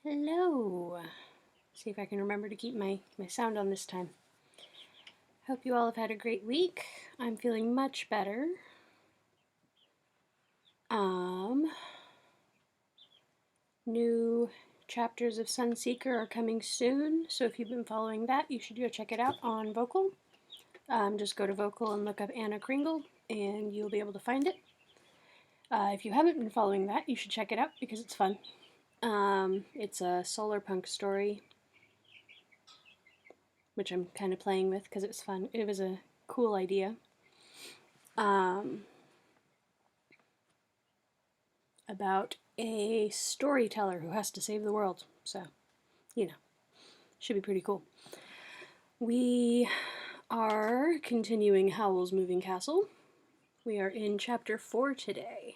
Hello. See if I can remember to keep my sound on this time. Hope you all have had a great week. I'm feeling much better. New chapters of Sunseeker are coming soon, so if you've been following that, you should go check it out on Vocal. Just go to Vocal and look up Anna Kringle, and you'll be able to find it. If you haven't been following that, you should check it out because it's fun. It's a solar punk story, which I'm kind of playing with because it was fun. It was a cool idea. About a storyteller who has to save the world. So, should be pretty cool. We are continuing Howl's Moving Castle. We are in chapter 4 today.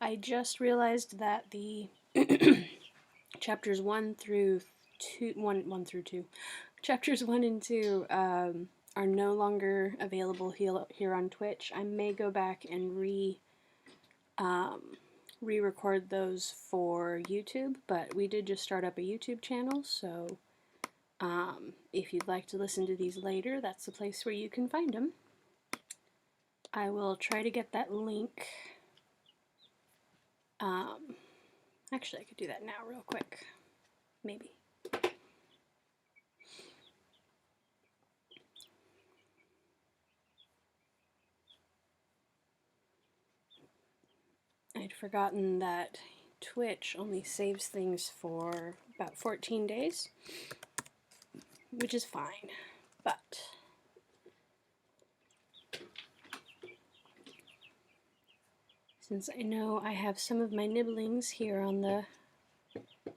I just realized that the chapters 1 through 2, chapters 1 and 2 are no longer available here on Twitch. I may go back and re-record those for YouTube, but we did just start up a YouTube channel, so if you'd like to listen to these later, that's the place where you can find them. I will try to get that link. Actually, I could do that now real quick. Maybe. I'd forgotten that Twitch only saves things for about 14 days, which is fine, but since I know I have some of my nibblings here on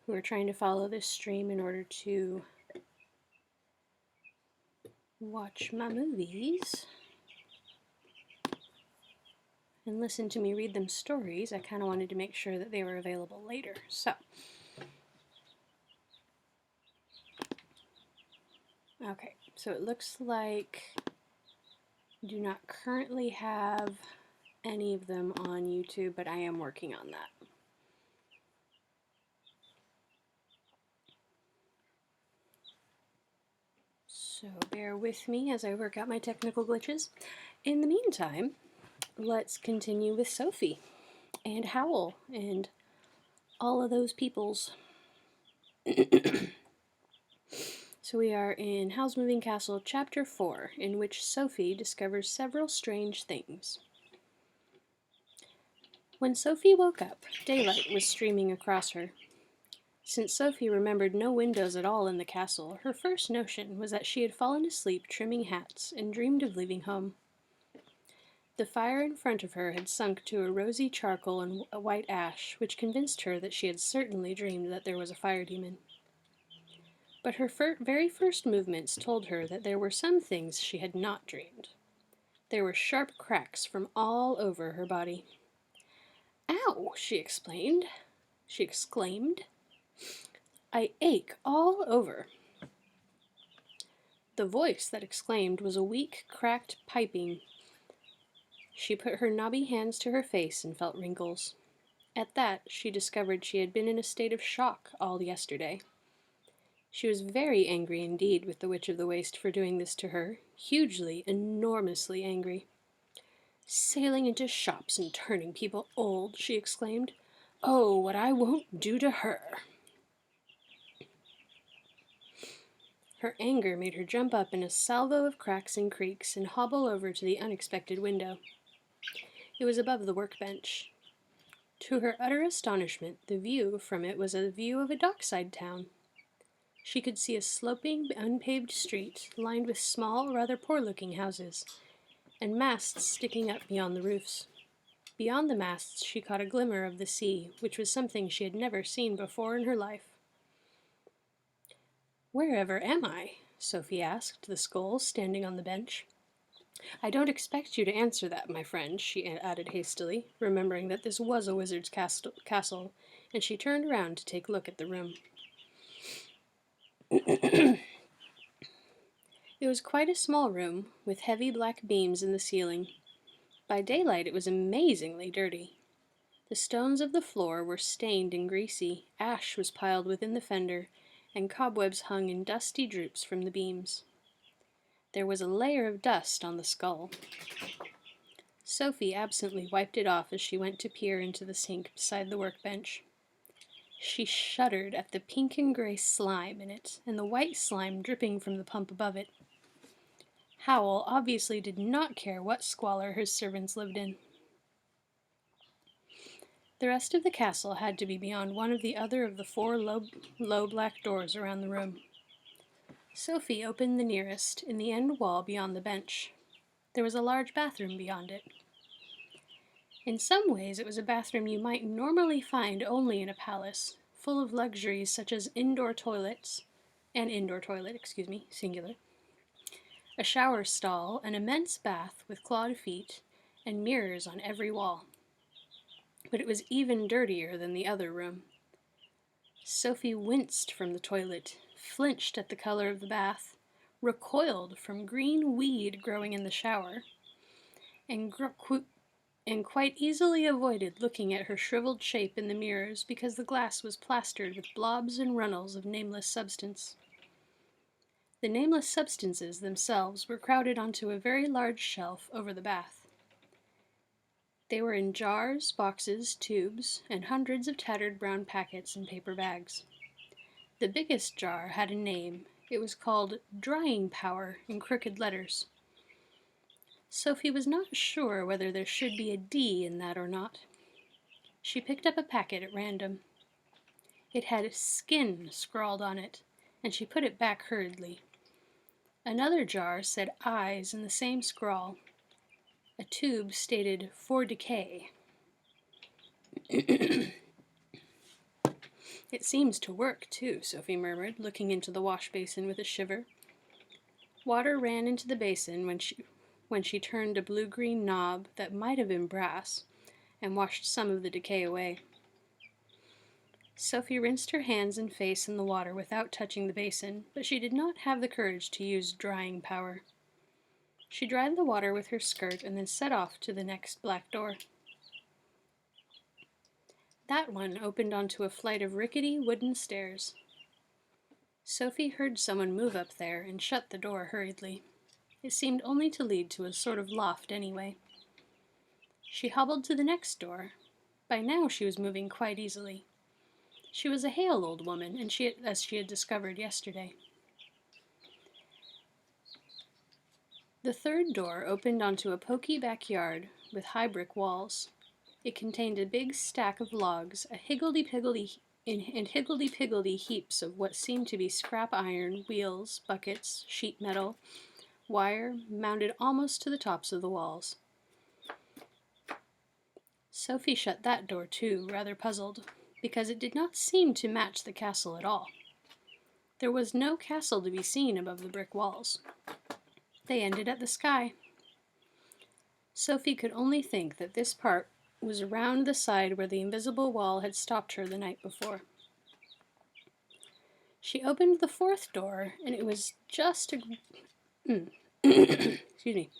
who are trying to follow this stream in order to watch my movies and listen to me read them stories, I kind of wanted to make sure that they were available later. So, okay, so it looks like I do not currently have any of them on YouTube, but I am working on that. So bear with me as I work out my technical glitches. In the meantime, let's continue with Sophie and Howl and all of those peoples. So we are in Howl's Moving Castle, Chapter 4, in which Sophie discovers several strange things. When Sophie woke up, daylight was streaming across her. Since Sophie remembered no windows at all in the castle, her first notion was that she had fallen asleep trimming hats and dreamed of leaving home. The fire in front of her had sunk to a rosy charcoal and a white ash, which convinced her that she had certainly dreamed that there was a fire demon. But her very first movements told her that there were some things she had not dreamed. There were sharp cracks from all over her body. "Ow!" she exclaimed. "I ache all over." The voice that exclaimed was a weak, cracked piping. She put her knobby hands to her face and felt wrinkles. At that, she discovered she had been in a state of shock all yesterday. She was very angry indeed with the Witch of the Waste for doing this to her, hugely, enormously angry. "Sailing into shops and turning people old," she exclaimed. "Oh, what I won't do to her!" Her anger made her jump up in a salvo of cracks and creaks and hobble over to the unexpected window. It was above the workbench. To her utter astonishment, the view from it was a view of a dockside town. She could see a sloping, unpaved street lined with small, rather poor-looking houses, and masts sticking up beyond the roofs. Beyond the masts she caught a glimmer of the sea, which was something she had never seen before in her life. "Wherever am I?" Sophie asked the skulls standing on the bench. "I don't expect you to answer that, my friend," she added hastily, remembering that this was a wizard's castle, and she turned around to take a look at the room. It was quite a small room, with heavy black beams in the ceiling. By daylight it was amazingly dirty. The stones of the floor were stained and greasy, ash was piled within the fender, and cobwebs hung in dusty droops from the beams. There was a layer of dust on the skull. Sophie absently wiped it off as she went to peer into the sink beside the workbench. She shuddered at the pink and gray slime in it, and the white slime dripping from the pump above it. Howl obviously did not care what squalor his servants lived in. The rest of the castle had to be beyond one of the other of the four low black doors around the room. Sophie opened the nearest, in the end wall beyond the bench. There was a large bathroom beyond it. In some ways it was a bathroom you might normally find only in a palace, full of luxuries such as singular, a shower stall, an immense bath with clawed feet, and mirrors on every wall. But it was even dirtier than the other room. Sophie winced from the toilet, flinched at the color of the bath, recoiled from green weed growing in the shower, and quite easily avoided looking at her shriveled shape in the mirrors because the glass was plastered with blobs and runnels of nameless substance. The nameless substances themselves were crowded onto a very large shelf over the bath. They were in jars, boxes, tubes, and hundreds of tattered brown packets and paper bags. The biggest jar had a name. It was called Drying Power in crooked letters. Sophie was not sure whether there should be a D in that or not. She picked up a packet at random. It had Skin scrawled on it, and she put it back hurriedly. Another jar said Eyes in the same scrawl. A tube stated For Decay. It seems to work, too, Sophie murmured, looking into the wash basin with a shiver. Water ran into the basin when she turned a blue-green knob that might have been brass, and washed some of the decay away. Sophie rinsed her hands and face in the water without touching the basin, but she did not have the courage to use drying power. She dried the water with her skirt and then set off to the next black door. That one opened onto a flight of rickety wooden stairs. Sophie heard someone move up there and shut the door hurriedly. It seemed only to lead to a sort of loft anyway. She hobbled to the next door. By now she was moving quite easily. She was a hale old woman, and as she had discovered yesterday. The third door opened onto a poky backyard with high brick walls. It contained a big stack of logs, in higgledy-piggledy heaps of what seemed to be scrap iron, wheels, buckets, sheet metal, wire, mounted almost to the tops of the walls. Sophie shut that door too, rather puzzled, because it did not seem to match the castle at all. There was no castle to be seen above the brick walls. They ended at the sky. Sophie could only think that this part was around the side where the invisible wall had stopped her the night before. She opened the fourth door, and it was just a... Excuse me.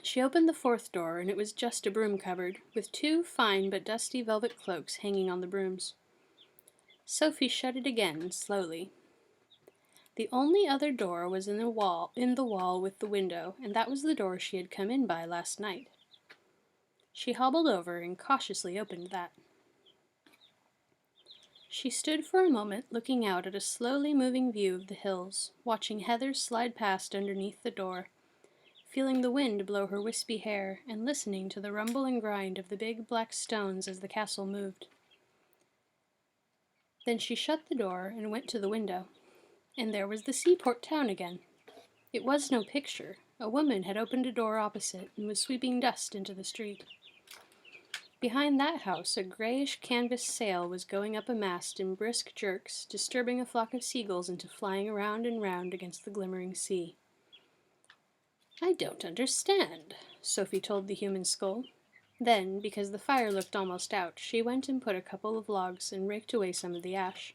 She opened the fourth door, and it was just a broom cupboard, with two fine but dusty velvet cloaks hanging on the brooms. Sophie shut it again, slowly. The only other door was in the wall with the window, and that was the door she had come in by last night. She hobbled over and cautiously opened that. She stood for a moment looking out at a slowly moving view of the hills, watching Heather slide past underneath the door, feeling the wind blow her wispy hair, and listening to the rumble and grind of the big black stones as the castle moved. Then she shut the door and went to the window, and there was the seaport town again. It was no picture. A woman had opened a door opposite and was sweeping dust into the street. Behind that house, a grayish canvas sail was going up a mast in brisk jerks, disturbing a flock of seagulls into flying around and round against the glimmering sea. "I don't understand," Sophie told the human skull. Then, because the fire looked almost out, she went and put a couple of logs and raked away some of the ash.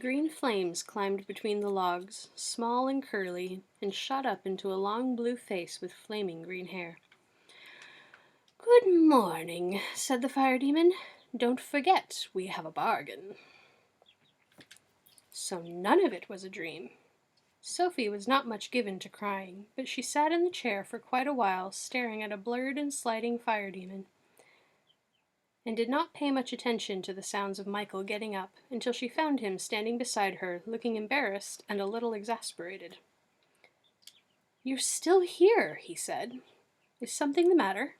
Green flames climbed between the logs, small and curly, and shot up into a long blue face with flaming green hair. "Good morning," said the fire demon. "Don't forget, we have a bargain." So none of it was a dream. Sophie was not much given to crying, but she sat in the chair for quite a while, staring at a blurred and sliding fire demon, and did not pay much attention to the sounds of Michael getting up until she found him standing beside her, looking embarrassed and a little exasperated. "You're still here," he said. "Is something the matter?"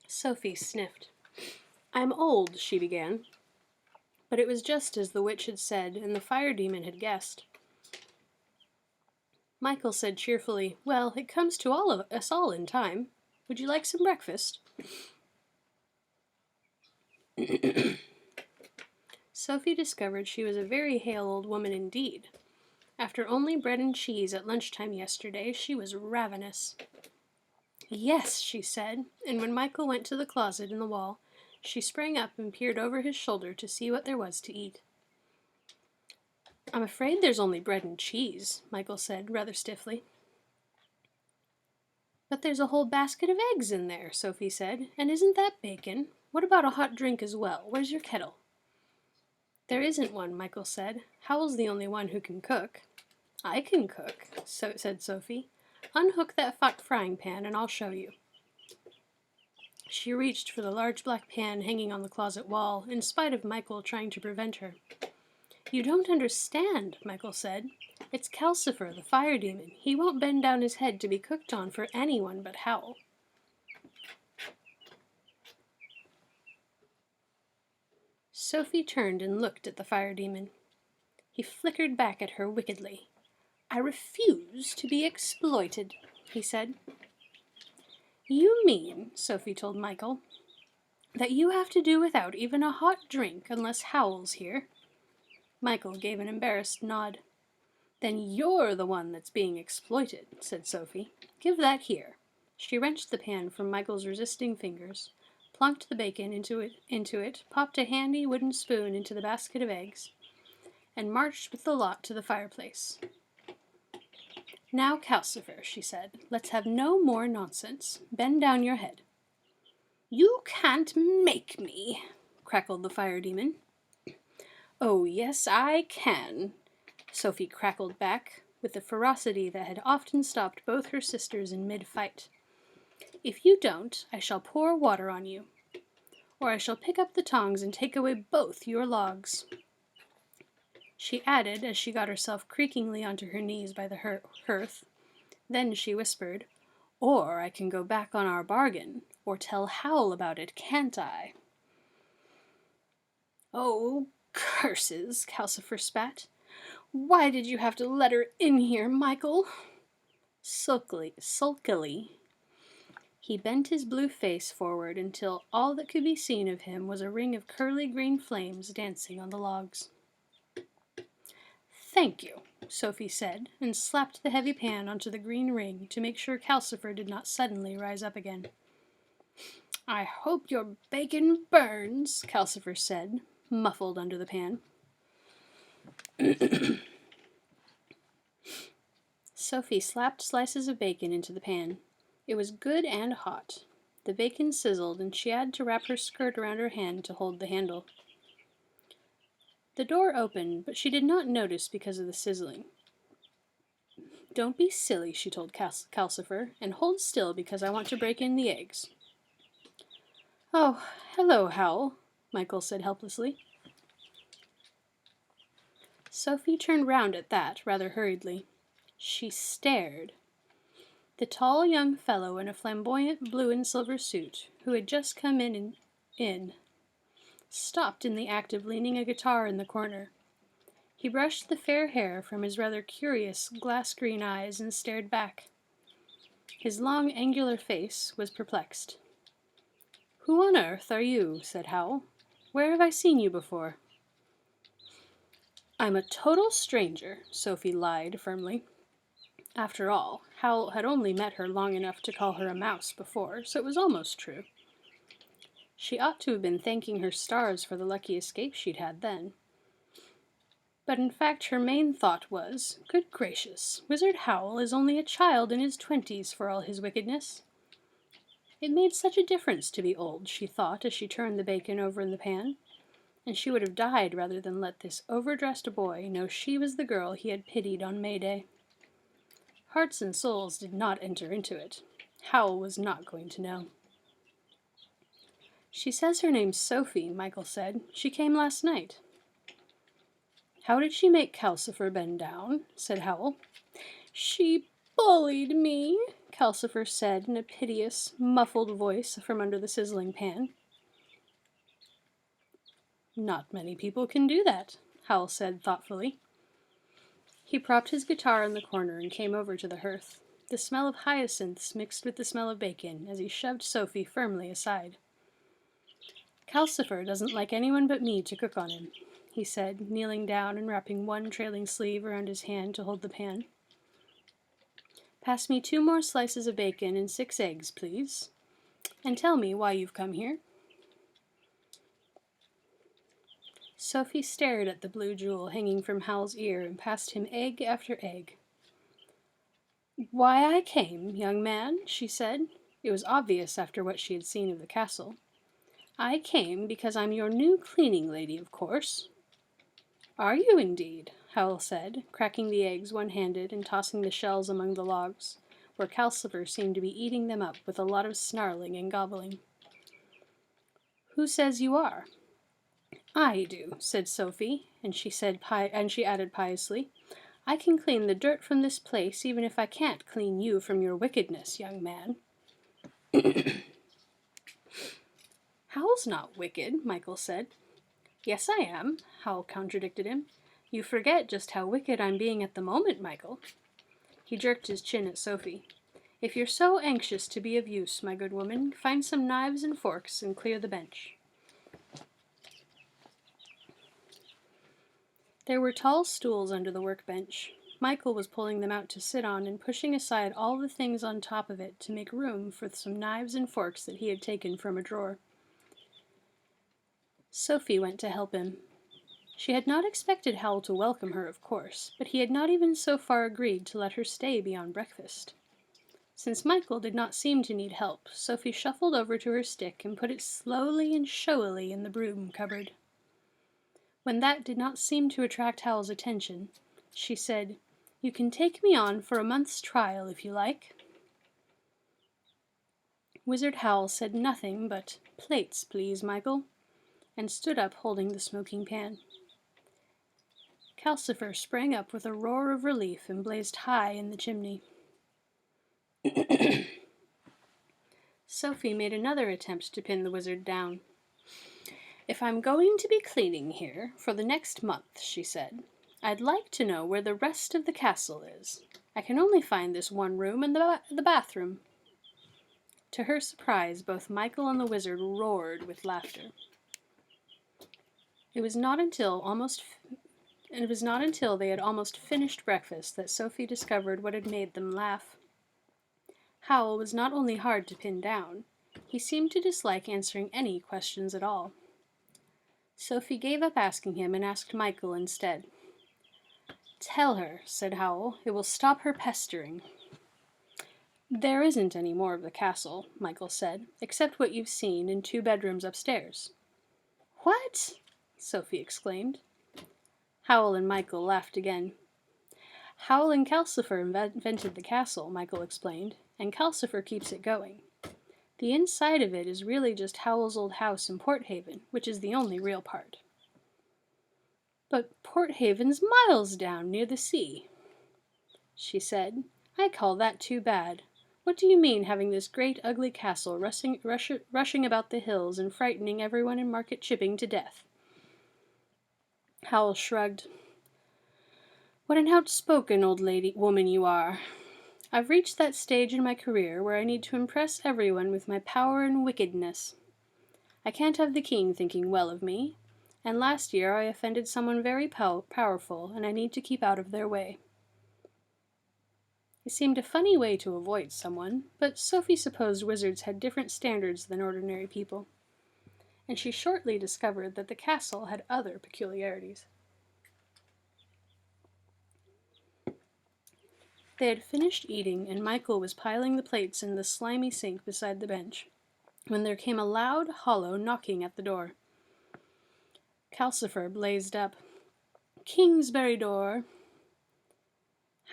Sophie sniffed. "I'm old," she began. But it was just as the witch had said, and the fire demon had guessed. Michael said cheerfully, "Well, it comes to all of us all in time. Would you like some breakfast?" Sophie discovered she was a very hale old woman indeed. After only bread and cheese at lunchtime yesterday, she was ravenous. "Yes," she said, and when Michael went to the closet in the wall, she sprang up and peered over his shoulder to see what there was to eat. "I'm afraid there's only bread and cheese," Michael said, rather stiffly. "But there's a whole basket of eggs in there," Sophie said, "and isn't that bacon? What about a hot drink as well? Where's your kettle?" "There isn't one," Michael said. "Howl's the only one who can cook." "I can cook," said Sophie. "Unhook that frying pan and I'll show you." She reached for the large black pan hanging on the closet wall, in spite of Michael trying to prevent her. "You don't understand," Michael said. "It's Calcifer, the fire demon. He won't bend down his head to be cooked on for anyone but Howl." Sophie turned and looked at the fire demon. He flickered back at her wickedly. "I refuse to be exploited," he said. "You mean," Sophie told Michael, "that you have to do without even a hot drink unless Howl's here?" Michael gave an embarrassed nod. "Then you're the one that's being exploited," said Sophie. "Give that here." She wrenched the pan from Michael's resisting fingers, plunked the bacon into it, popped a handy wooden spoon into the basket of eggs, and marched with the lot to the fireplace. "Now, Calcifer," she said, "let's have no more nonsense. Bend down your head." "You can't make me," crackled the fire demon. "Oh, yes, I can," Sophie crackled back, with the ferocity that had often stopped both her sisters in mid-fight. "If you don't, I shall pour water on you, or I shall pick up the tongs and take away both your logs." She added, as she got herself creakingly onto her knees by the hearth. Then she whispered, "Or I can go back on our bargain, or tell Howl about it, can't I?" "Oh, curses," Calcifer spat. "Why did you have to let her in here, Michael?" Sulkily, he bent his blue face forward until all that could be seen of him was a ring of curly green flames dancing on the logs. "Thank you," Sophie said, and slapped the heavy pan onto the green ring to make sure Calcifer did not suddenly rise up again. "I hope your bacon burns," Calcifer said, muffled under the pan. Sophie slapped slices of bacon into the pan. It was good and hot. The bacon sizzled, and she had to wrap her skirt around her hand to hold the handle. The door opened, but she did not notice because of the sizzling. "Don't be silly," she told Calcifer, "and hold still because I want to break in the eggs." "Oh, hello, Howl," Michael said helplessly. Sophie turned round at that, rather hurriedly. She stared. The tall young fellow in a flamboyant blue and silver suit, who had just come in, stopped in the act of leaning a guitar in the corner. He brushed the fair hair from his rather curious glass-green eyes and stared back. His long, angular face was perplexed. "Who on earth are you?" said Howl. "Where have I seen you before?" "I'm a total stranger," Sophie lied firmly. After all, Howl had only met her long enough to call her a mouse before, so it was almost true. She ought to have been thanking her stars for the lucky escape she'd had then. But in fact her main thought was, good gracious, Wizard Howl is only a child in his 20s for all his wickedness. It made such a difference to be old, she thought as she turned the bacon over in the pan, and she would have died rather than let this overdressed boy know she was the girl he had pitied on May Day. Hearts and souls did not enter into it. Howl was not going to know. She says her name's Sophie, Michael said. She came last night. How did she make Calcifer bend down? Said Howl. She bullied me, Calcifer said in a piteous, muffled voice from under the sizzling pan. Not many people can do that, Howl said thoughtfully. He propped his guitar in the corner and came over to the hearth. The smell of hyacinths mixed with the smell of bacon as he shoved Sophie firmly aside. Calcifer doesn't like anyone but me to cook on him, he said, kneeling down and wrapping one trailing sleeve around his hand to hold the pan. Pass me 2 more slices of bacon and 6 eggs, please. And tell me why you've come here. Sophie stared at the blue jewel hanging from Howl's ear and passed him egg after egg. Why I came, young man, she said. It was obvious after what she had seen of the castle. I came because I'm your new cleaning lady, of course. Are you indeed? Howl said, cracking the eggs one-handed and tossing the shells among the logs, where Calcifer seemed to be eating them up with a lot of snarling and gobbling. Who says you are? I do, said Sophie, and she added piously, I can clean the dirt from this place even if I can't clean you from your wickedness, young man. Howl's not wicked, Michael said. Yes, I am, Howl contradicted him. You forget just how wicked I'm being at the moment, Michael. He jerked his chin at Sophie. If you're so anxious to be of use, my good woman, find some knives and forks and clear the bench. There were tall stools under the workbench. Michael was pulling them out to sit on and pushing aside all the things on top of it to make room for some knives and forks that he had taken from a drawer. Sophie went to help him. She had not expected Howl to welcome her, of course, but he had not even so far agreed to let her stay beyond breakfast. Since Michael did not seem to need help, Sophie shuffled over to her stick and put it slowly and showily in the broom cupboard. When that did not seem to attract Howl's attention, she said, You can take me on for a month's trial if you like. Wizard Howl said nothing but, Plates, please, Michael, and stood up holding the smoking pan. Calcifer sprang up with a roar of relief and blazed high in the chimney. Sophie made another attempt to pin the wizard down. If I'm going to be cleaning here for the next month, she said, I'd like to know where the rest of the castle is. I can only find this one room and the bathroom. To her surprise, both Michael and the wizard roared with laughter. It was not until they had almost finished breakfast that Sophie discovered what had made them laugh. Howl was not only hard to pin down, he seemed to dislike answering any questions at all. Sophie gave up asking him and asked Michael instead. Tell her, said Howl, it will stop her pestering. There isn't any more of the castle, Michael said, except what you've seen in 2 bedrooms upstairs. What? Sophie exclaimed. Howl and Michael laughed again. Howl and Calcifer invented the castle, Michael explained, and Calcifer keeps it going. The inside of it is really just Howl's old house in Port Haven, which is the only real part. But Port Haven's miles down near the sea, she said. I call that too bad. What do you mean having this great ugly castle rushing about the hills and frightening everyone in Market Chipping to death? Howl shrugged. What an outspoken old woman you are. I've reached that stage in my career where I need to impress everyone with my power and wickedness. I can't have the king thinking well of me, and last year I offended someone very powerful, and I need to keep out of their way. It seemed a funny way to avoid someone, but Sophie supposed wizards had different standards than ordinary people, and she shortly discovered that the castle had other peculiarities. They had finished eating, and Michael was piling the plates in the slimy sink beside the bench, when there came a loud, hollow knocking at the door. Calcifer blazed up. "Kingsbury door!"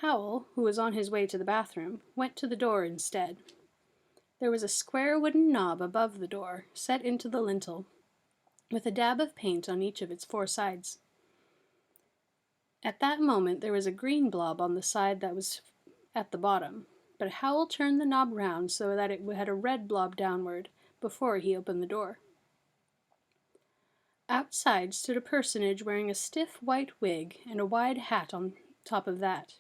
Howl, who was on his way to the bathroom, went to the door instead. There was a square wooden knob above the door, set into the lintel, with a dab of paint on each of its 4 sides. At that moment there was a green blob on the side that was at the bottom, but Howl turned the knob round so that it had a red blob downward before he opened the door. Outside stood a personage wearing a stiff white wig and a wide hat on top of that.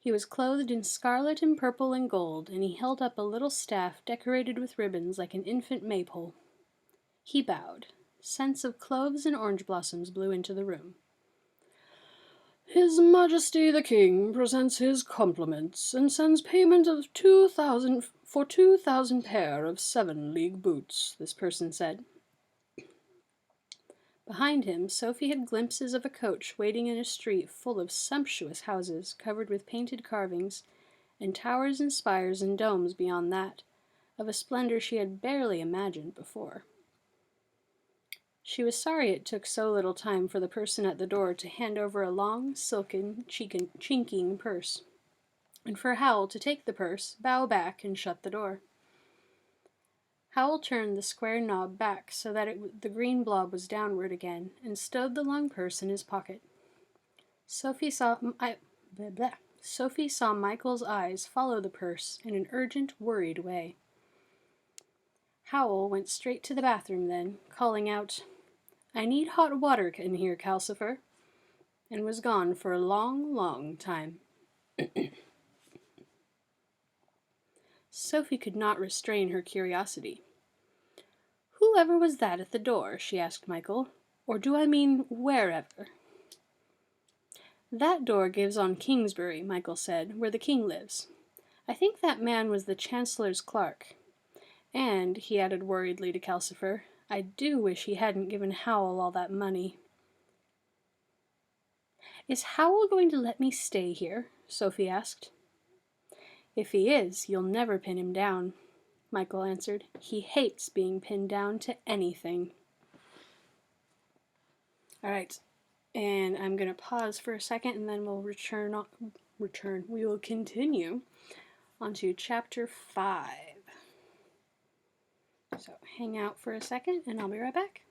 He was clothed in scarlet and purple and gold, and he held up a little staff decorated with ribbons like an infant maypole. He bowed. Scents of cloves and orange blossoms blew into the room. "His Majesty the King presents his compliments and sends payment of 2,000 for 2,000 pair of 7-league boots," this person said. Behind him, Sophie had glimpses of a coach waiting in a street full of sumptuous houses covered with painted carvings, and towers and spires and domes beyond that, of a splendor she had barely imagined before. She was sorry it took so little time for the person at the door to hand over a long, silken, chinking purse, and for Howl to take the purse, bow back, and shut the door. Howl turned the square knob back so that the green blob was downward again, and stowed the long purse in his pocket. Sophie saw Michael's eyes follow the purse in an urgent, worried way. Howl went straight to the bathroom then, calling out, "I need hot water in here, Calcifer," and was gone for a long, long time. Sophie could not restrain her curiosity. "Whoever was that at the door?" she asked Michael. "Or do I mean wherever?" "That door gives on Kingsbury," Michael said, "where the king lives. I think that man was the Chancellor's clerk. And," he added worriedly to Calcifer, "I do wish he hadn't given Howl all that money." "Is Howl going to let me stay here?" Sophie asked. "If he is, you'll never pin him down," Michael answered. "He hates being pinned down to anything." All right, and I'm going to pause for a second, and then we'll we will continue onto chapter 5. So hang out for a second, and I'll be right back.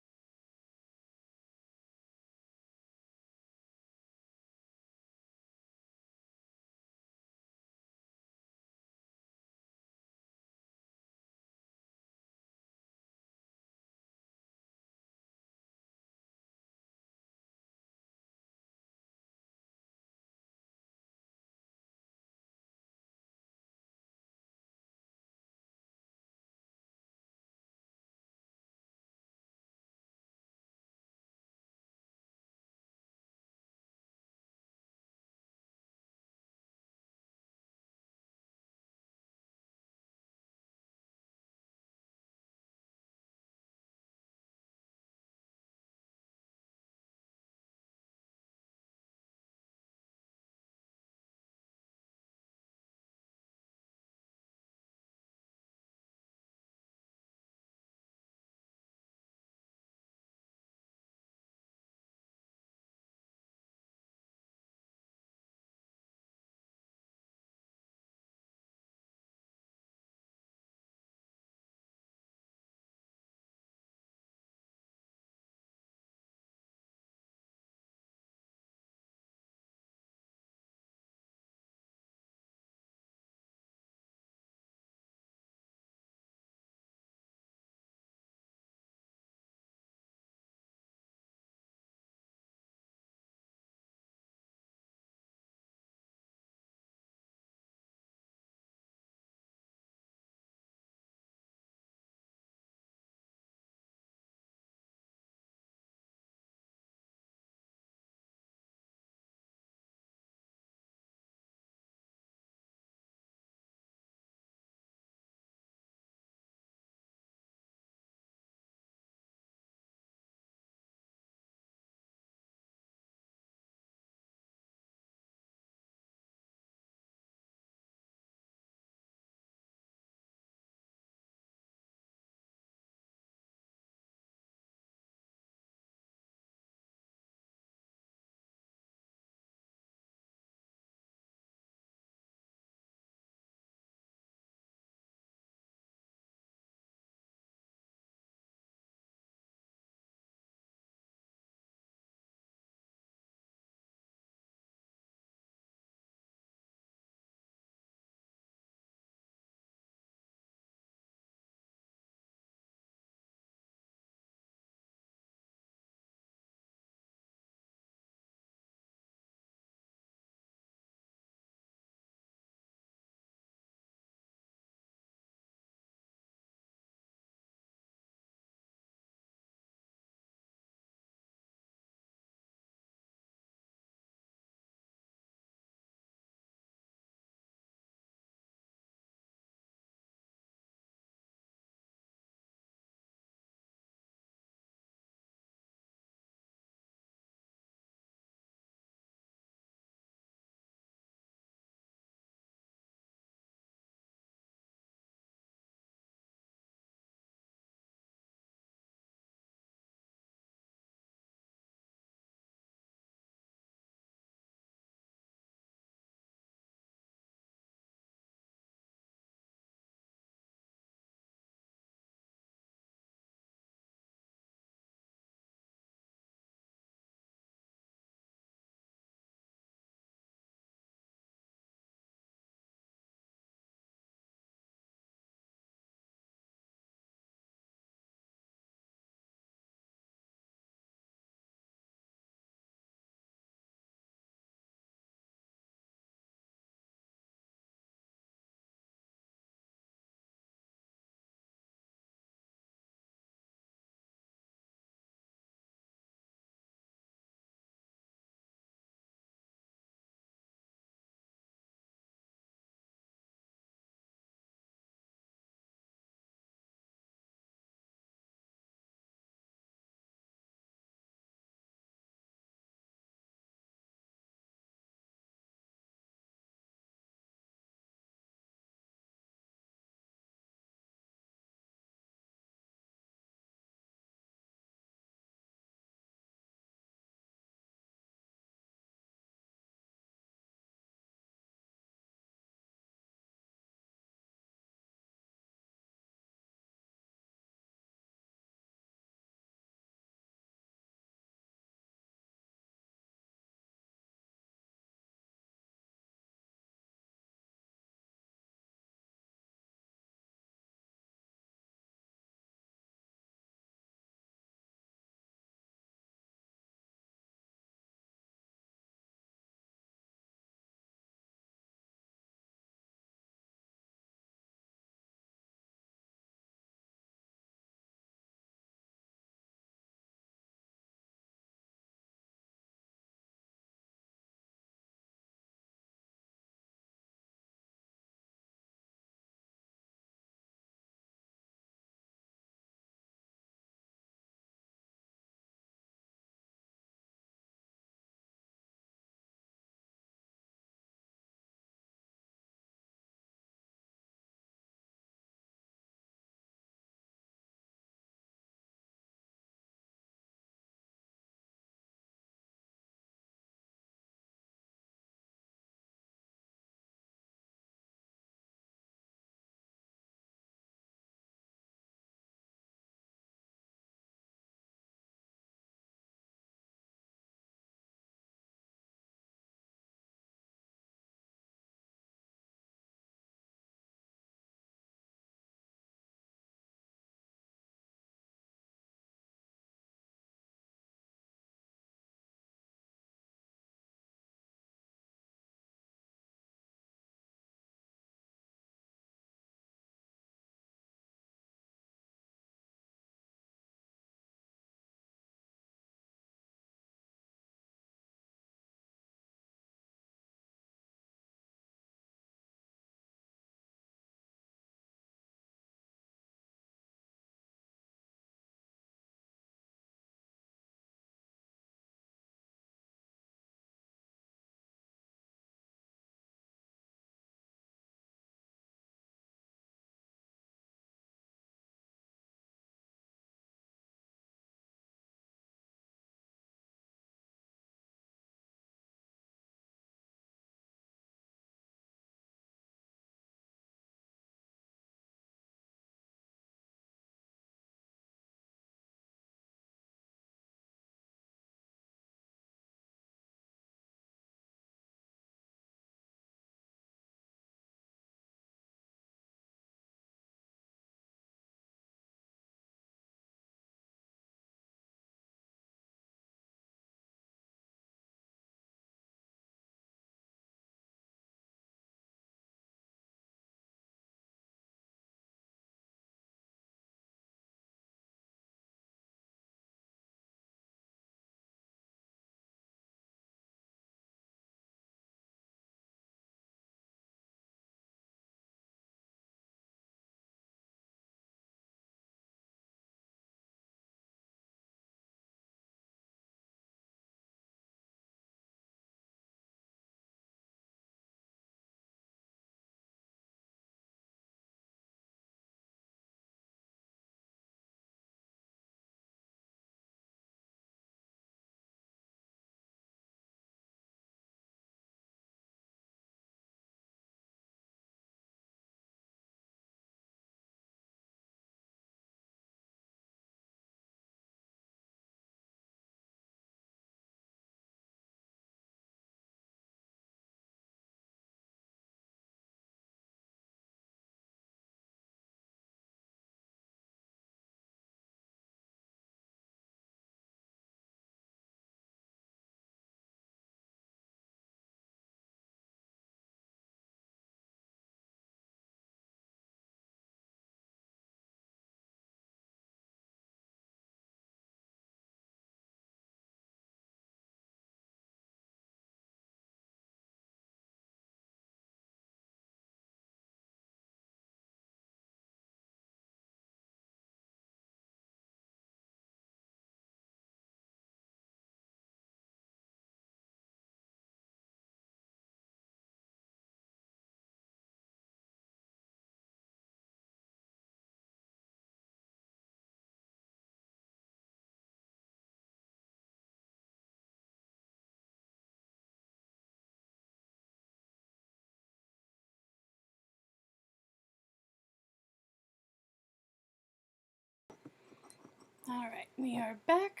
Alright, we are back.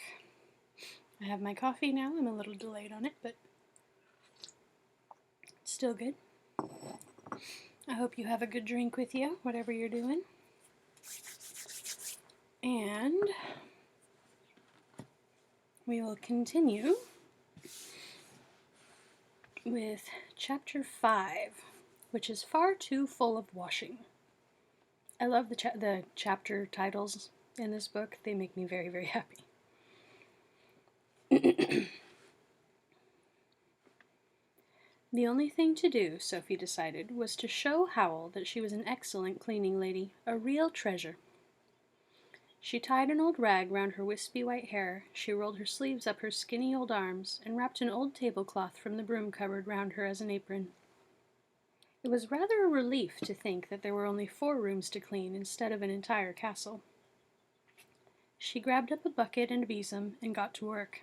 I have my coffee now. I'm a little delayed on it, but it's still good. I hope you have a good drink with you, whatever you're doing. And we will continue with Chapter 5, which is Far Too Full of Washing. I love the chapter titles in this book. They make me very, very happy. The only thing to do, Sophie decided, was to show Howl that she was an excellent cleaning lady, a real treasure. She tied an old rag round her wispy white hair, she rolled her sleeves up her skinny old arms, and wrapped an old tablecloth from the broom cupboard round her as an apron. It was rather a relief to think that there were only 4 rooms to clean instead of an entire castle. She grabbed up a bucket and besom and got to work.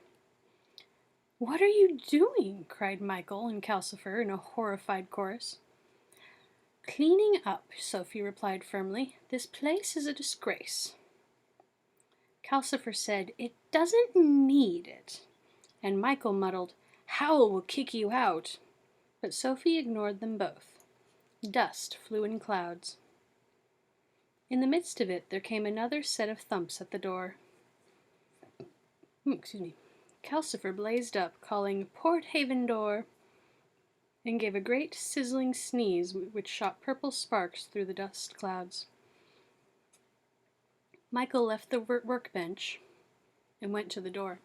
"What are you doing?" cried Michael and Calcifer in a horrified chorus. "Cleaning up," Sophie replied firmly. "This place is a disgrace." Calcifer said, "It doesn't need it." And Michael muddled, "Howl will kick you out." But Sophie ignored them both. Dust flew in clouds. In the midst of it, there came another set of thumps at the door. Calcifer blazed up, calling, "Port Haven door," and gave a great sizzling sneeze which shot purple sparks through the dust clouds. Michael left the workbench and went to the door.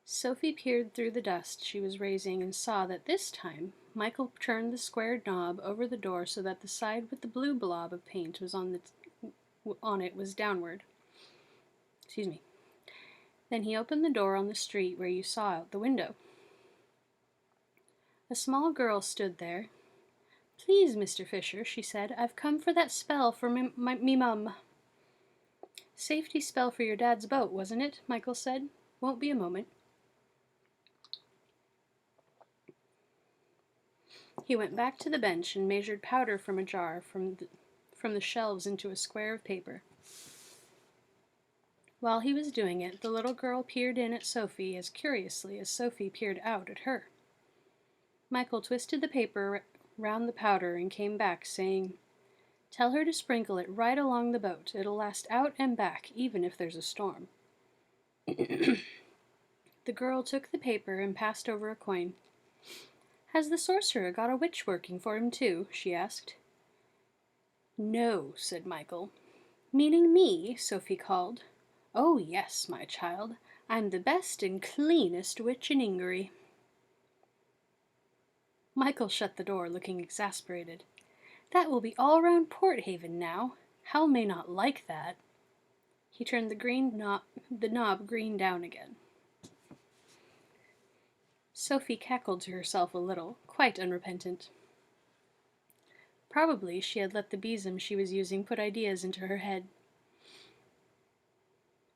Sophie peered through the dust she was raising and saw that this time Michael turned the squared knob over the door so that the side with the blue blob of paint was on it was downward. Then he opened the door on the street where you saw out the window. A small girl stood there. "Please, Mr. Fisher," she said, "I've come for that spell for me mum." "Safety spell for your dad's boat, wasn't it?" Michael said. "Won't be a moment." He went back to the bench and measured powder from a jar from the shelves into a square of paper. While he was doing it, the little girl peered in at Sophie as curiously as Sophie peered out at her. Michael twisted the paper round the powder and came back, saying, "Tell her to sprinkle it right along the boat. It'll last out and back, even if there's a storm." The girl took the paper and passed over a coin. "Has the sorcerer got a witch working for him, too?" she asked. "No," said Michael. "Meaning me?" Sophie called. "Oh, yes, my child. I'm the best and cleanest witch in Ingery." Michael shut the door, looking exasperated. "That will be all round Port Haven now. Howl may not like that." He turned the knob green down again. Sophie cackled to herself a little, quite unrepentant. Probably she had let the besom she was using put ideas into her head.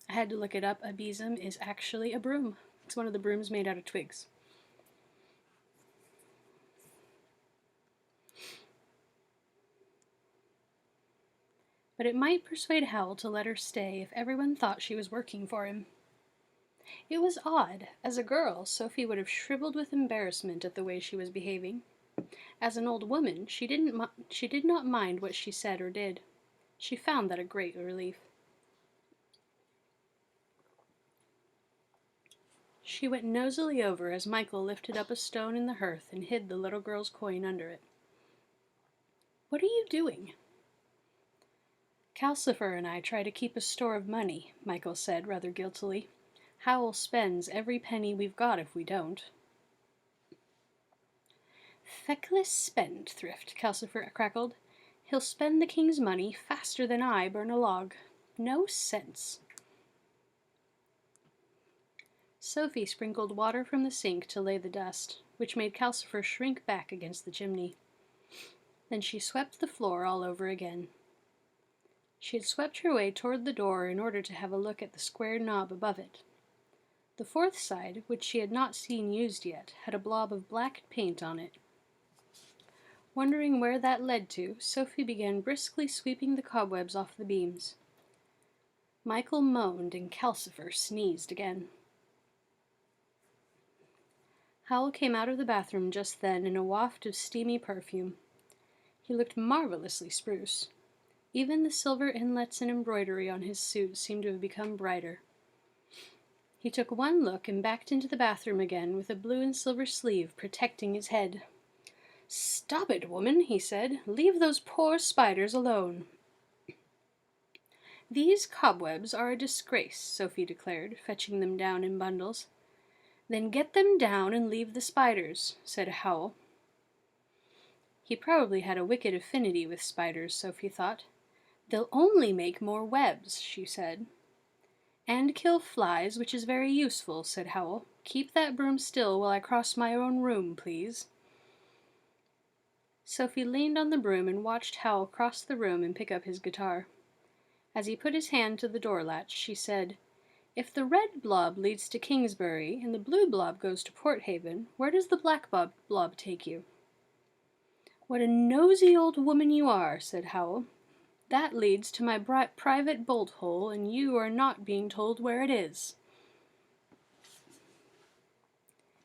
I had to look it up. A besom is actually a broom. It's one of the brooms made out of twigs. But it might persuade Howl to let her stay if everyone thought she was working for him. It was odd. As a girl, Sophie would have shriveled with embarrassment at the way she was behaving. As an old woman, she did not mind what she said or did. She found that a great relief. She went nosily over as Michael lifted up a stone in the hearth and hid the little girl's coin under it. "What are you doing?" "Calcifer and I try to keep a store of money," Michael said rather guiltily. "Howl spends every penny we've got if we don't." "Feckless spendthrift," Calcifer crackled. "He'll spend the king's money faster than I burn a log. No sense." Sophie sprinkled water from the sink to lay the dust, which made Calcifer shrink back against the chimney. Then she swept the floor all over again. She had swept her way toward the door in order to have a look at the square knob above it. The fourth side, which she had not seen used yet, had a blob of black paint on it. Wondering where that led to, Sophie began briskly sweeping the cobwebs off the beams. Michael moaned and Calcifer sneezed again. Howl came out of the bathroom just then in a waft of steamy perfume. He looked marvelously spruce. Even the silver inlets and embroidery on his suit seemed to have become brighter. He took one look and backed into the bathroom again with a blue and silver sleeve protecting his head. "Stop it, woman," he said. "Leave those poor spiders alone." "These cobwebs are a disgrace," Sophie declared, fetching them down in bundles. "Then get them down and leave the spiders," said Howl. He probably had a wicked affinity with spiders, Sophie thought. "They'll only make more webs," she said. "And kill flies, which is very useful," said Howl. "Keep that broom still while I cross my own room, please." Sophie leaned on the broom and watched Howl cross the room and pick up his guitar. As he put his hand to the door latch, she said, "If the red blob leads to Kingsbury and the blue blob goes to Porthaven, where does the black blob take you?" "What a nosy old woman you are," said Howl. "That leads to my private bolt hole, and you are not being told where it is."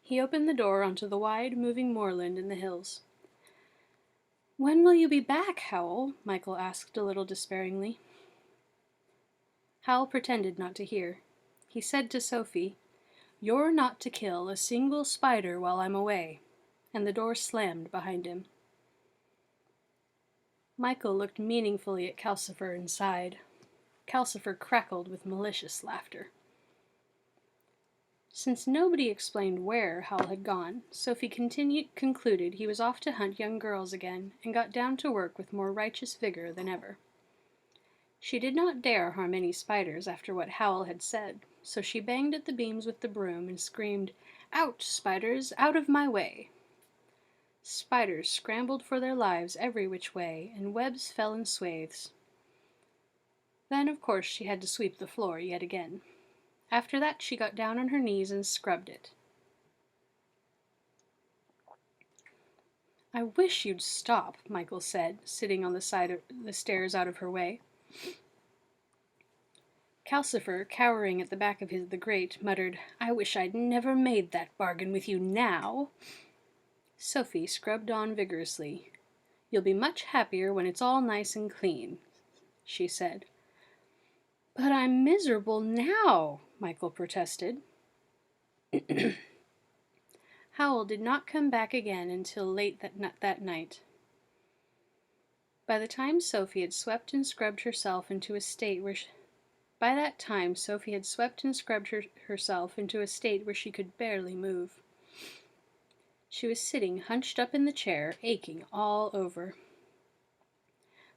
He opened the door onto the wide, moving moorland in the hills. "When will you be back, Howl?" Michael asked a little despairingly. Howl pretended not to hear. He said to Sophie, "You're not to kill a single spider while I'm away," and the door slammed behind him. Michael looked meaningfully at Calcifer and sighed. Calcifer crackled with malicious laughter. Since nobody explained where Howl had gone, Sophie concluded he was off to hunt young girls again, and got down to work with more righteous vigor than ever. She did not dare harm any spiders after what Howl had said, so she banged at the beams with the broom and screamed, "Out, spiders, out of my way!" Spiders scrambled for their lives every which way, and webs fell in swathes. Then, of course, she had to sweep the floor yet again. After that, she got down on her knees and scrubbed it. "I wish you'd stop," Michael said, sitting on the side of the stairs out of her way. Calcifer, cowering at the back of the grate, muttered, "I wish I'd never made that bargain with you now." Sophie scrubbed on vigorously. "You'll be much happier when it's all nice and clean," she said. "But I'm miserable now," Michael protested. Howl did not come back again until late that night. By the time Sophie had swept and scrubbed herself into a state where she could barely move. She was sitting hunched up in the chair, aching all over.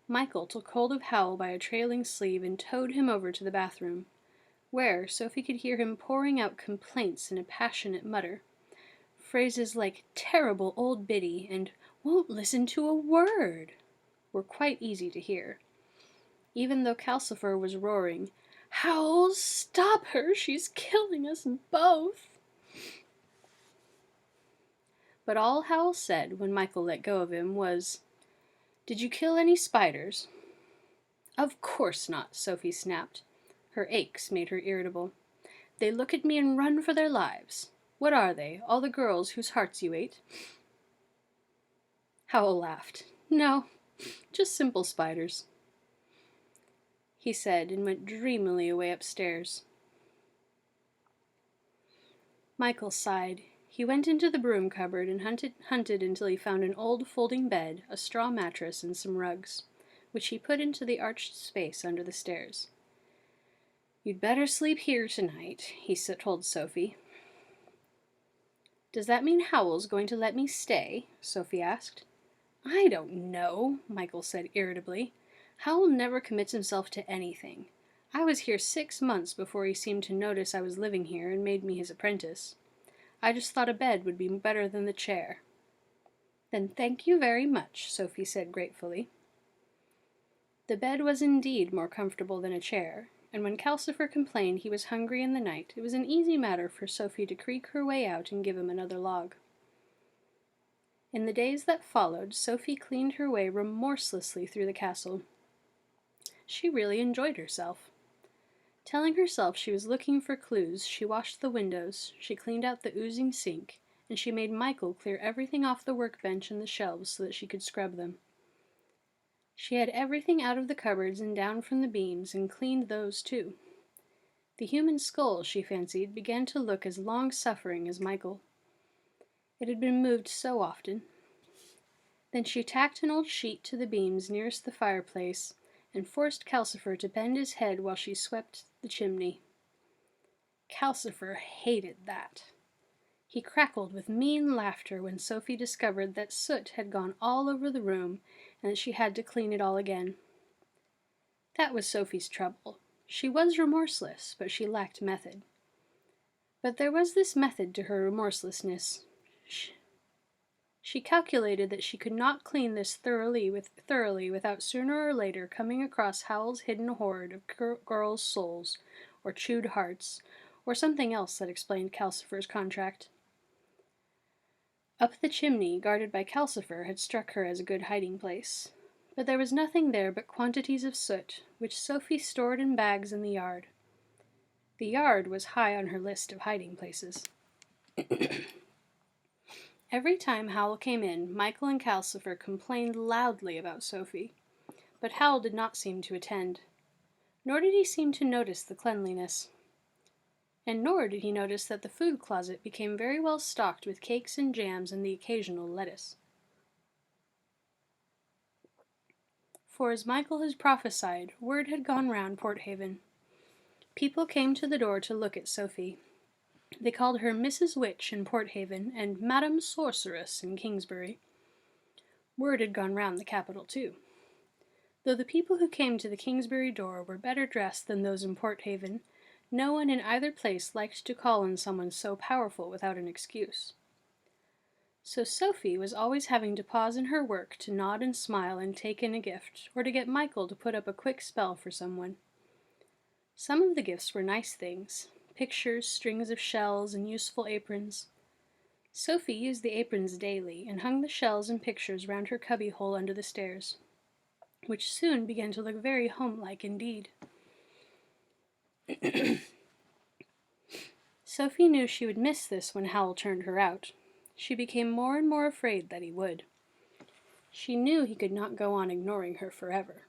Michael took hold of Howl by a trailing sleeve and towed him over to the bathroom, where Sophie could hear him pouring out complaints in a passionate mutter. Phrases like "terrible old Biddy" and "won't listen to a word" were quite easy to hear, even though Calcifer was roaring, "Howl, stop her! She's killing us both!" But all Howl said when Michael let go of him was, "Did you kill any spiders?" "Of course not," Sophie snapped. Her aches made her irritable. "They look at me and run for their lives. What are they, all the girls whose hearts you ate?" Howl laughed. "No, just simple spiders," he said, and went dreamily away upstairs. Michael sighed. He went into the broom cupboard and hunted until he found an old folding bed, a straw mattress, and some rugs, which he put into the arched space under the stairs. "You'd better sleep here tonight," he told Sophie. "Does that mean Howl's going to let me stay?" Sophie asked. "I don't know," Michael said irritably. "Howl never commits himself to anything. I was here 6 months before he seemed to notice I was living here and made me his apprentice. I just thought a bed would be better than the chair." "Then thank you very much," Sophie said gratefully. The bed was indeed more comfortable than a chair, and when Calcifer complained he was hungry in the night, it was an easy matter for Sophie to creak her way out and give him another log. In the days that followed, Sophie cleaned her way remorselessly through the castle. She really enjoyed herself. Telling herself she was looking for clues, she washed the windows, she cleaned out the oozing sink, and she made Michael clear everything off the workbench and the shelves so that she could scrub them. She had everything out of the cupboards and down from the beams, and cleaned those too. The human skull, she fancied, began to look as long-suffering as Michael. It had been moved so often. Then she tacked an old sheet to the beams nearest the fireplace, and forced Calcifer to bend his head while she swept the chimney. Calcifer hated that. He crackled with mean laughter when Sophie discovered that soot had gone all over the room and that she had to clean it all again. That was Sophie's trouble. She was remorseless, but she lacked method. But there was this method to her remorselessness. She calculated that she could not clean this thoroughly without sooner or later coming across Howl's hidden hoard of girls' souls, or chewed hearts, or something else that explained Calcifer's contract. Up the chimney, guarded by Calcifer, had struck her as a good hiding place. But there was nothing there but quantities of soot, which Sophie stored in bags in the yard. The yard was high on her list of hiding places. Every time Howl came in, Michael and Calcifer complained loudly about Sophie, but Howl did not seem to attend. Nor did he seem to notice the cleanliness. And nor did he notice that the food closet became very well stocked with cakes and jams and the occasional lettuce. For as Michael had prophesied, word had gone round Porthaven. People came to the door to look at Sophie. They called her Mrs. Witch in Porthaven and Madam Sorceress in Kingsbury. Word had gone round the capital, too. Though the people who came to the Kingsbury door were better dressed than those in Porthaven, no one in either place liked to call on someone so powerful without an excuse. So Sophie was always having to pause in her work to nod and smile and take in a gift, or to get Michael to put up a quick spell for someone. Some of the gifts were nice things: pictures, strings of shells, and useful aprons. Sophie used the aprons daily, and hung the shells and pictures round her cubbyhole under the stairs, which soon began to look very homelike indeed. Sophie knew she would miss this when Howl turned her out. She became more and more afraid that he would. She knew he could not go on ignoring her forever.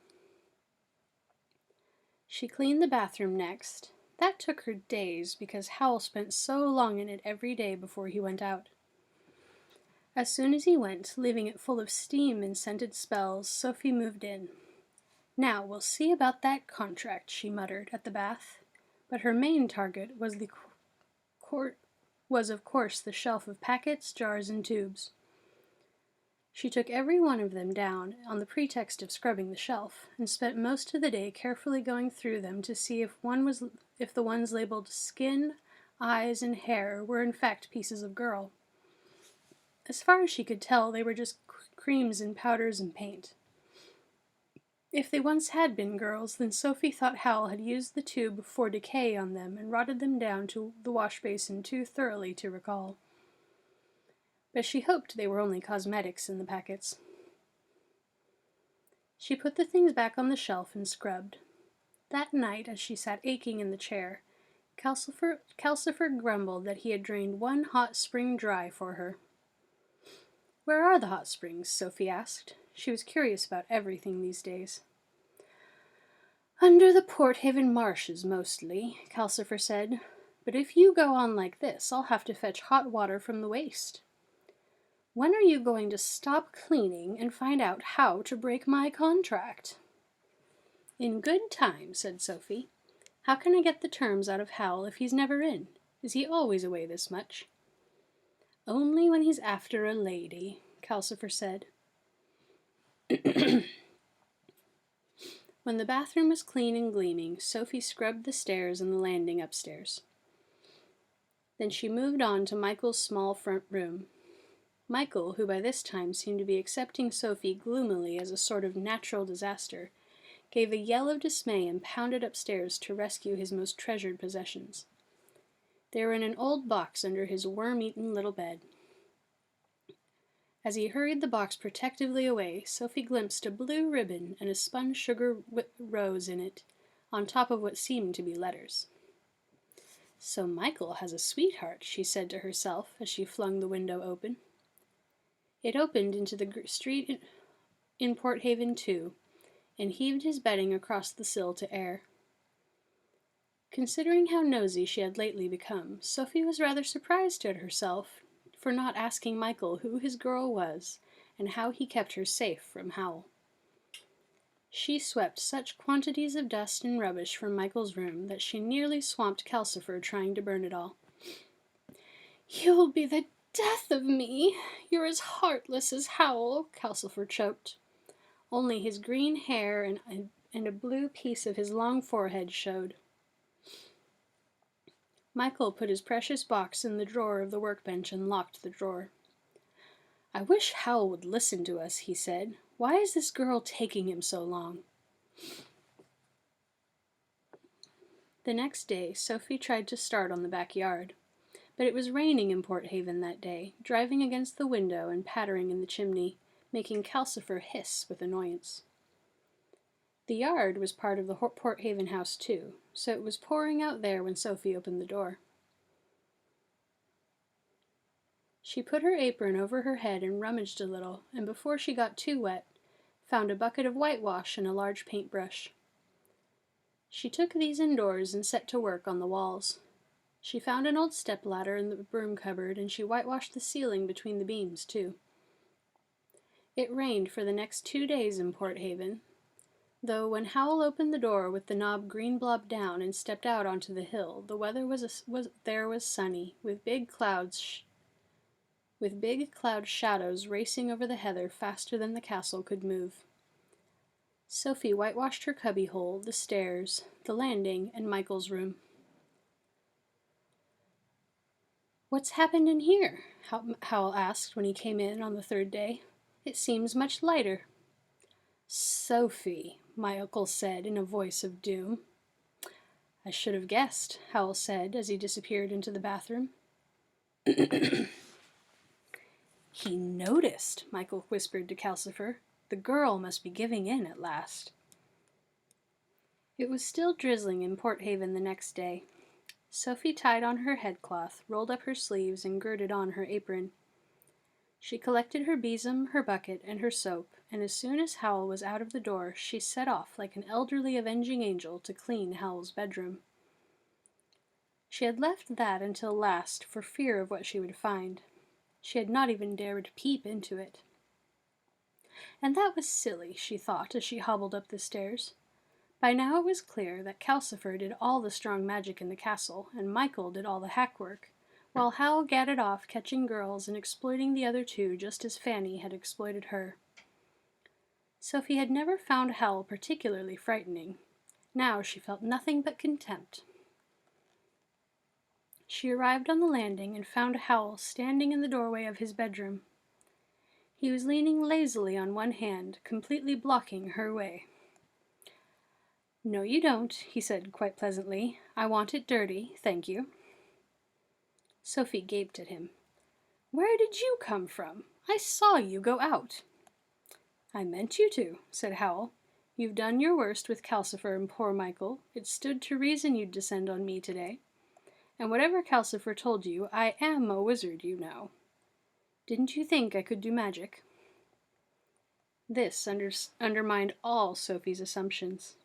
She cleaned the bathroom next. That took her days, because Howl spent so long in it every day before he went out. As soon as he went, leaving it full of steam and scented spells, Sophie moved in. "Now we'll see about that contract," she muttered at the bath. But her main target was of course the shelf of packets, jars, and tubes. She took every one of them down on the pretext of scrubbing the shelf, and spent most of the day carefully going through them to see if the ones labeled skin, eyes, and hair were in fact pieces of girl. As far as she could tell, they were just creams and powders and paint. If they once had been girls, then Sophie thought Howl had used the tube for decay on them and rotted them down to the wash basin too thoroughly to recall. But she hoped they were only cosmetics in the packets. She put the things back on the shelf and scrubbed. That night, as she sat aching in the chair, Calcifer grumbled that he had drained one hot spring dry for her. "Where are the hot springs?" Sophie asked. She was curious about everything these days. "Under the Porthaven marshes, mostly," Calcifer said. "But if you go on like this, I'll have to fetch hot water from the waste. When are you going to stop cleaning and find out how to break my contract?" "In good time," said Sophie. "How can I get the terms out of Howl if he's never in? Is he always away this much?" "Only when he's after a lady," Calcifer said. When the bathroom was clean and gleaming, Sophie scrubbed the stairs and the landing upstairs. Then she moved on to Michael's small front room. Michael, who by this time seemed to be accepting Sophie gloomily as a sort of natural disaster, gave a yell of dismay and pounded upstairs to rescue his most treasured possessions. They were in an old box under his worm-eaten little bed. As he hurried the box protectively away, Sophie glimpsed a blue ribbon and a spun sugar rose in it on top of what seemed to be letters. "So Michael has a sweetheart," she said to herself as she flung the window open. It opened into the street in Port Haven too, and heaved his bedding across the sill to air. Considering how nosy she had lately become, Sophie was rather surprised at herself for not asking Michael who his girl was and how he kept her safe from Howl. She swept such quantities of dust and rubbish from Michael's room that she nearly swamped Calcifer trying to burn it all. "You'll be the death of me. You're as heartless as Howl," Calcifer choked. Only his green hair and a blue piece of his long forehead showed. Michael put his precious box in the drawer of the workbench and locked the drawer. "I wish Howl would listen to us," he said. "Why is this girl taking him so long?" The next day, Sophie tried to start on the backyard, but it was raining in Port Haven that day, driving against the window and pattering in the chimney, making Calcifer hiss with annoyance. The yard was part of the Port Haven house too, so it was pouring out there when Sophie opened the door. She put her apron over her head and rummaged a little, and before she got too wet, found a bucket of whitewash and a large paintbrush. She took these indoors and set to work on the walls. She found an old stepladder in the broom cupboard, and she whitewashed the ceiling between the beams too. It rained for the next 2 days in Port Haven, though when Howl opened the door with the knob green blobbed down and stepped out onto the hill, the weather was sunny, with big cloud shadows racing over the heather faster than the castle could move. Sophie whitewashed her cubbyhole, the stairs, the landing, and Michael's room. "What's happened in here?" Howl asked when he came in on the third day. "It seems much lighter." "Sophie," Michael said in a voice of doom. "I should have guessed," Howl said as he disappeared into the bathroom. "He noticed," Michael whispered to Calcifer. "The girl must be giving in at last." It was still drizzling in Port Haven the next day. Sophie tied on her headcloth, rolled up her sleeves, and girded on her apron. She collected her besom, her bucket, and her soap, and as soon as Howl was out of the door, she set off like an elderly avenging angel to clean Howl's bedroom. She had left that until last for fear of what she would find. She had not even dared peep into it. And that was silly, she thought as she hobbled up the stairs. By now it was clear that Calcifer did all the strong magic in the castle, and Michael did all the hack work, while Howl gadded off catching girls and exploiting the other two just as Fanny had exploited her. Sophie had never found Howl particularly frightening. Now she felt nothing but contempt. She arrived on the landing and found Howl standing in the doorway of his bedroom. He was leaning lazily on one hand, completely blocking her way. "No, you don't," he said quite pleasantly. "I want it dirty, thank you." Sophie gaped at him. "Where did you come from? I saw you go out." "I meant you to," said Howl. "You've done your worst with Calcifer and poor Michael. It stood to reason you'd descend on me today. And whatever Calcifer told you, I am a wizard, you know. Didn't you think I could do magic?" This undermined all Sophie's assumptions.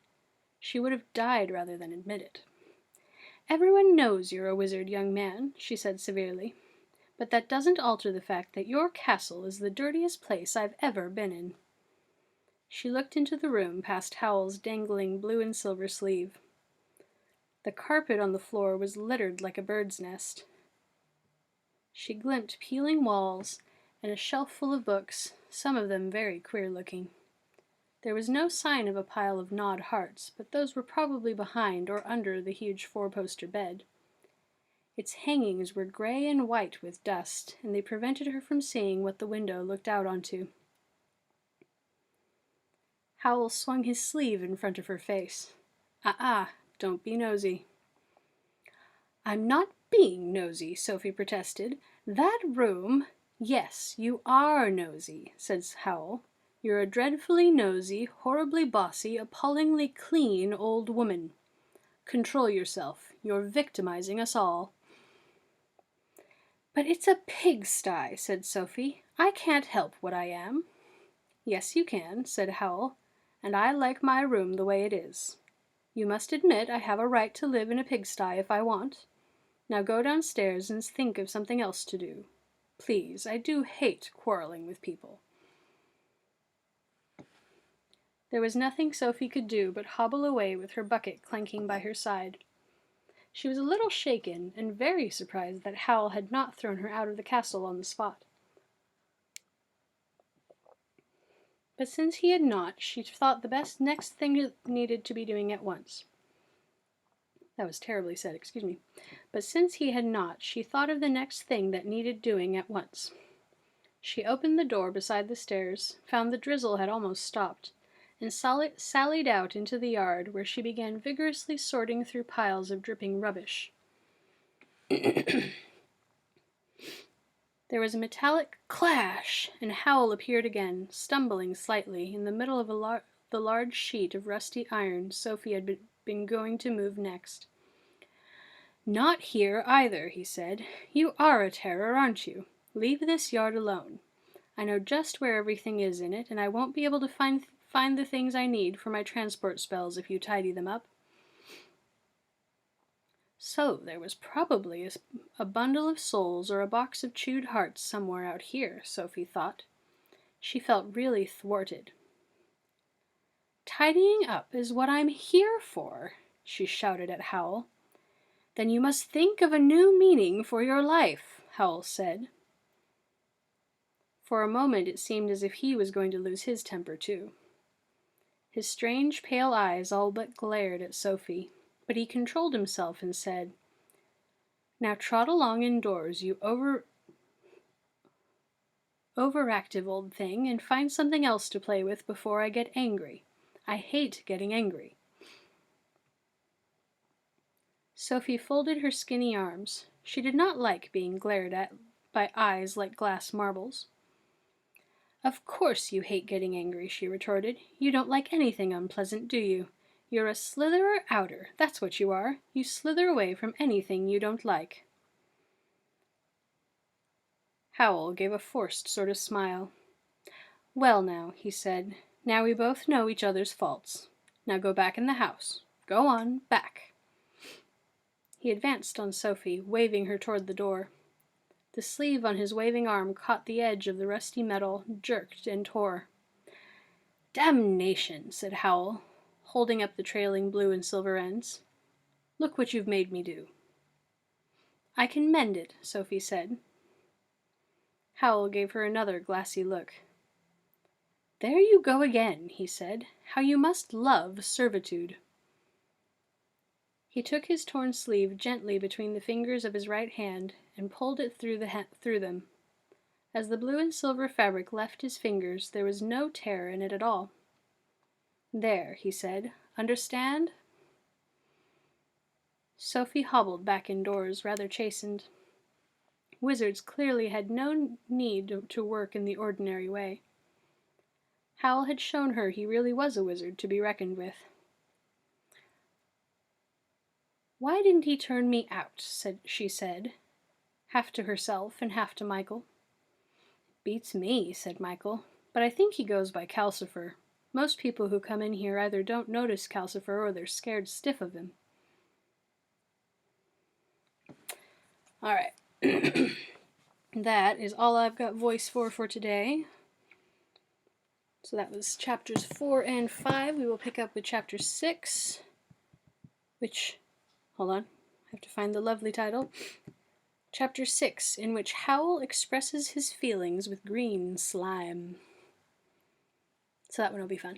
She would have died rather than admit it. "Everyone knows you're a wizard, young man," she said severely. "But that doesn't alter the fact that your castle is the dirtiest place I've ever been in." She looked into the room past Howl's dangling blue and silver sleeve. The carpet on the floor was littered like a bird's nest. She glimpsed peeling walls and a shelf full of books, some of them very queer-looking. There was no sign of a pile of gnawed hearts, but those were probably behind or under the huge four-poster bed. Its hangings were gray and white with dust, and they prevented her from seeing what the window looked out onto. Howl swung his sleeve in front of her face. Don't be nosy." "I'm not being nosy," Sophie protested. "That room—" "Yes, you are nosy," said Howl. "You're a dreadfully nosy, horribly bossy, appallingly clean old woman. Control yourself. You're victimizing us all. But it's a pigsty, said Sophie. I can't help what I am. Yes, you can, said Howl, and I like my room the way it is. You must admit I have a right to live in a pigsty if I want. Now go downstairs and think of something else to do. Please, I do hate quarreling with people. There was nothing Sophie could do but hobble away with her bucket clanking by her side. She was a little shaken and very surprised that Howl had not thrown her out of the castle on the spot. But since he had not, she thought the next thing needed to be doing at once. That was terribly said, excuse me. But since he had not, she thought of the next thing that needed doing at once. She opened the door beside the stairs, found the drizzle had almost stopped, and sallied out into the yard, where she began vigorously sorting through piles of dripping rubbish. There was a metallic clash, and Howl appeared again, stumbling slightly, in the middle of the large sheet of rusty iron Sophie had been going to move next. Not here either, he said. You are a terror, aren't you? Leave this yard alone. I know just where everything is in it, and I won't be able to find the things I need for my transport spells if you tidy them up. So there was probably a bundle of souls or a box of chewed hearts somewhere out here, Sophie thought. She felt really thwarted. Tidying up is what I'm here for, she shouted at Howl. Then you must think of a new meaning for your life, Howl said. For a moment it seemed as if he was going to lose his temper too. His strange pale eyes all but glared at Sophie, but he controlled himself and said, Now trot along indoors, you overactive old thing, and find something else to play with before I get angry. I hate getting angry. Sophie folded her skinny arms. She did not like being glared at by eyes like glass marbles. Of course you hate getting angry, she retorted. You don't like anything unpleasant, do you? You're a slitherer outer, that's what you are. You slither away from anything you don't like. Howl gave a forced sort of smile. Well now, he said, now we both know each other's faults. Now go back in the house. Go on, back. He advanced on Sophie, waving her toward the door. The sleeve on his waving arm caught the edge of the rusty metal, jerked and tore. Damnation, said Howl, holding up the trailing blue and silver ends. Look what you've made me do. I can mend it, Sophie said. Howl gave her another glassy look. There you go again, he said. How you must love servitude. He took his torn sleeve gently between the fingers of his right hand and pulled it through them. As the blue and silver fabric left his fingers, there was no tear in it at all. There, he said. Understand? Sophie hobbled back indoors, rather chastened. Wizards clearly had no need to work in the ordinary way. Howl had shown her he really was a wizard to be reckoned with. Why didn't he turn me out? She said, half to herself and half to Michael. Beats me, said Michael, but I think he goes by Calcifer. Most people who come in here either don't notice Calcifer or they're scared stiff of him. All right. That is all I've got voice for today. So that was chapters 4 and 5. We will pick up with chapter 6, which, hold on, I have to find the lovely title. Chapter 6, in which Howl expresses his feelings with green slime. So that one will be fun.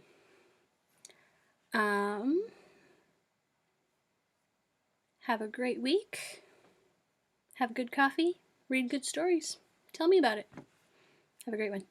Have a great week. Have good coffee. Read good stories. Tell me about it. Have a great one.